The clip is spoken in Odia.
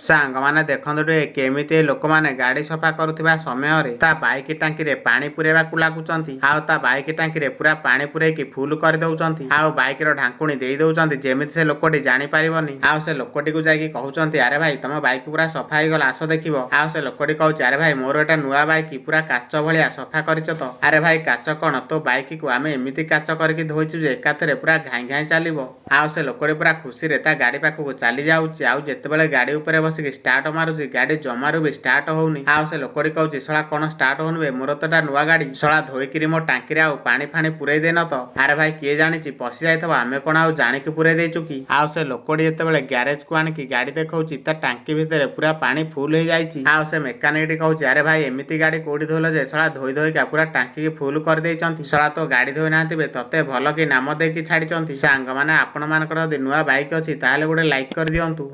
ସାଙ୍ଗମାନେ ଦେଖନ୍ତୁ ଟିକେ କେମିତି ଲୋକମାନେ ଗାଡ଼ି ସଫା କରୁଥିବା ସମୟରେ ତା ବାଇକ୍ ଟାଙ୍କିରେ ପାଣି ପୁରେଇବାକୁ ଲାଗୁଛନ୍ତି ଆଉ ତା ବାଇକ୍ ଟାଙ୍କିରେ ପୁରା ପାଣି ପୁରେଇକି ଫୁଲ କରିଦଉଛନ୍ତି ଆଉ ବାଇକର ଢାଙ୍କୁଣୀ ଦେଇ ଦଉଛନ୍ତି ଯେମିତି ସେ ଲୋକଟି ଜାଣିପାରିବନି। ଆଉ ସେ ଲୋକଟିକୁ ଯାଇକି କହୁଛନ୍ତି ଆରେ ଭାଇ ତମ ବାଇକ୍ ପୁରା ସଫା ହେଇଗଲା ଆସ ଦେଖିବ। ଆଉ ସେ ଲୋକଟି କହୁଛି ଆରେ ଭାଇ ମୋର ଏଟା ନୂଆ ବାଇକ୍ ପୁରା କାଚ ଭଳିଆ ସଫା କରିଛ ତ। ଆରେ ଭାଇ କାଚ କଣ ତୋ ବାଇକ୍ କୁ ଆମେ ଏମିତି କାଚ କରିକି ଧୋଇଛୁ ଯେ ଏକାଥରେ ପୁରା ଘାଇଁ ଘାଇଁ ଚାଲିବ। ଆଉ ସେ ଲୋକଟି ପୁରା ଖୁସିରେ ତା ଗାଡ଼ି ପାଖକୁ ଚାଲି ଯାଉଛି ଆଉ ଯେତେବେଳେ ଗାଡ଼ି ଉପରେ ବସିକି ଷ୍ଟାର୍ଟ ମାରୁଛି ଗାଡ଼ି ଜମାରୁ ବି ଷ୍ଟାର୍ଟ ହଉନି। ଆଉ ସେ ଲୋକଟି କହୁଛି ଶଳା କଣ ଷ୍ଟାର୍ଟ ହଉନି ବେ ମୋର ତ ଏଟା ନୂଆ ଗାଡ଼ି ଶଳା ଧୋଇକିରି ମୋ ଟାଙ୍କିରେ ଆଉ ପାଣି ଫାଣି ପୁରେଇ ଦେଇନ ତ। ଆରେ ଭାଇ କିଏ ଜାଣିଛି ପଶି ଯାଇଥିବ ଆମେ କଣ ଆଉ ଜାଣିକି ପୁରେଇ ଦେଇଛୁ କି। ଆଉ ସେ ଲୋକଟି ଯେତେବେଳେ ଗ୍ୟାରେଜ କୁ ଆଣିକି ଗାଡ଼ି ଦେଖଉଛି ତା ଟାଙ୍କି ଭିତରେ ପୁରା ପାଣି ଫୁଲ ହେଇଯାଇଛି। ଆଉ ସେ ମେକାନିକ ଟି କହୁଛି ଆରେ ଭାଇ ଏମିତି ଗାଡ଼ି କୋଉଠି ଧୋଇଲ ଯେ ଶଳା ଧୋଇ ଧୋଇକା ପୁରା ଟାଙ୍କି ଫୁଲ କରିଦେଇଛନ୍ତି। ଶଳା ତ ଗାଡ଼ି ଧୋଇ ନାହାନ୍ତି ବେ ତତେ ଭଲ କି ନାମ ଦେଇକି ଛାଡ଼ିଛନ୍ତି। ସାଙ୍ଗମାନେ ଆପଣ ମାନଙ୍କର ଯଦି ନୂଆ ବାଇକ୍ ଅଛି ତାହେଲେ ଗୋଟେ ଲାଇକ୍ କରିଦିଅନ୍ତୁ।